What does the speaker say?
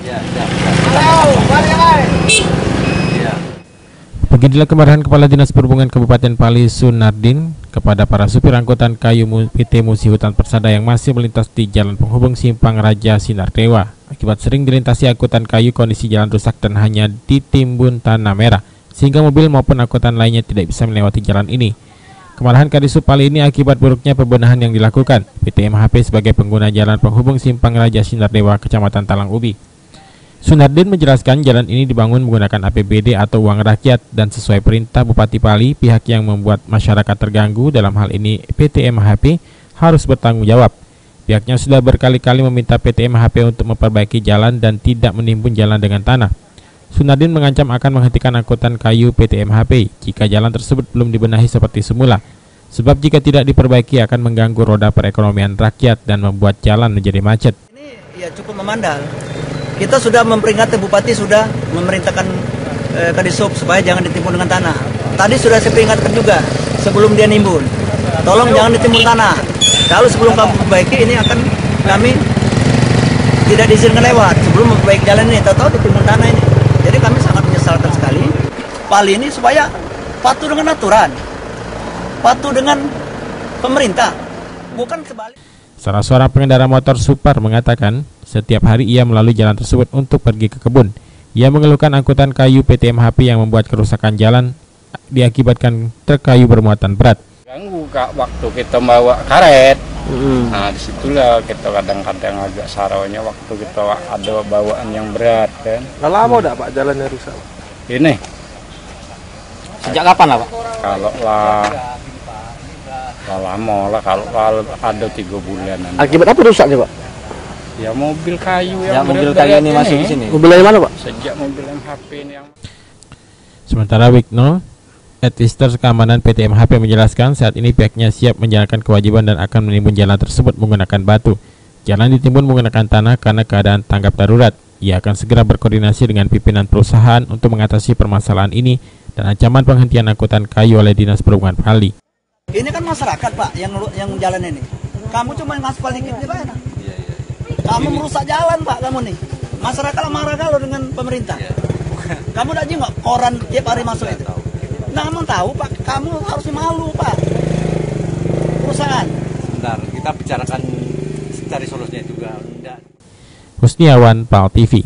Ya, ya. Beginilah kemarahan Kepala Dinas Perhubungan Kabupaten Pali Sunardin kepada para supir angkutan kayu PT Musi Hutan Persada yang masih melintas di jalan penghubung Simpang Raja Sinardewa. Akibat sering dilintasi angkutan kayu, kondisi jalan rusak dan hanya ditimbun tanah merah, sehingga mobil maupun angkutan lainnya tidak bisa melewati jalan ini. Kemarahan Kadisub Pali ini akibat buruknya pembenahan yang dilakukan PT MHP sebagai pengguna jalan penghubung Simpang Raja Sinardewa, Kecamatan Talang Ubi. Sunardin menjelaskan jalan ini dibangun menggunakan APBD atau uang rakyat dan sesuai perintah Bupati Pali, pihak yang membuat masyarakat terganggu, dalam hal ini PT MHP, harus bertanggung jawab. Pihaknya sudah berkali-kali meminta PT MHP untuk memperbaiki jalan dan tidak menimbun jalan dengan tanah. Sunardin mengancam akan menghentikan angkutan kayu PT MHP jika jalan tersebut belum dibenahi seperti semula. Sebab jika tidak diperbaiki akan mengganggu roda perekonomian rakyat dan membuat jalan menjadi macet. Ini ya cukup memandal. Kita sudah memperingatkan, Bupati sudah memerintahkan Kadisub supaya jangan ditimbun dengan tanah. Tadi sudah saya peringatkan juga sebelum dia nimbun. Tolong jangan ditimbun tanah. Kalau sebelum kamu perbaiki ini akan kami tidak diizinkan lewat. Sebelum memperbaiki jalan ini, tahu-tahu ditimbun tanah ini. Jadi kami sangat menyesalkan sekali. Pali ini supaya patuh dengan aturan, patuh dengan pemerintah, bukan sebalik. Salah seorang pengendara motor Super mengatakan setiap hari ia melalui jalan tersebut untuk pergi ke kebun. Ia mengeluhkan angkutan kayu PT MHP yang membuat kerusakan jalan diakibatkan truk kayu bermuatan berat. Ganggu Kak, waktu kita bawa karet. Nah disitulah kita kadang-kadang agak saraunya waktu kita ada bawaan yang berat kan. Lama udah Pak jalannya rusak? Ini Sejak kapan lah Pak? kalau lama lah, kalau ada 3 bulanan. Akibat apa rusaknya Pak? Ya mobil kayu Ya yang mobil berat-berat kayu ini masuk ke sini. Mobil dari mana Pak? Sejak mobil MHP ini yang Sementara Wigno, Advisor Keamanan PT MHP menjelaskan saat ini pihaknya siap menjalankan kewajiban dan akan menimbun jalan tersebut menggunakan batu. Jalan ditimbun menggunakan tanah karena keadaan tanggap darurat. Ia akan segera berkoordinasi dengan pimpinan perusahaan untuk mengatasi permasalahan ini dan ancaman penghentian angkutan kayu oleh Dinas Perhubungan Pali. Ini kan masyarakat Pak yang jalan ini. Kamu cuma ngaspal dikit gimana? Kamu merusak jalan Pak, kamu nih. Masyarakat marah kalau dengan pemerintah. Kamu udah nggak koran tiap hari masuk itu. Nah, emang tahu Pak, kamu harus malu Pak. Perusahaan. Bentar, kita bicarakan cari solusinya juga. Husniawan, PAL TV.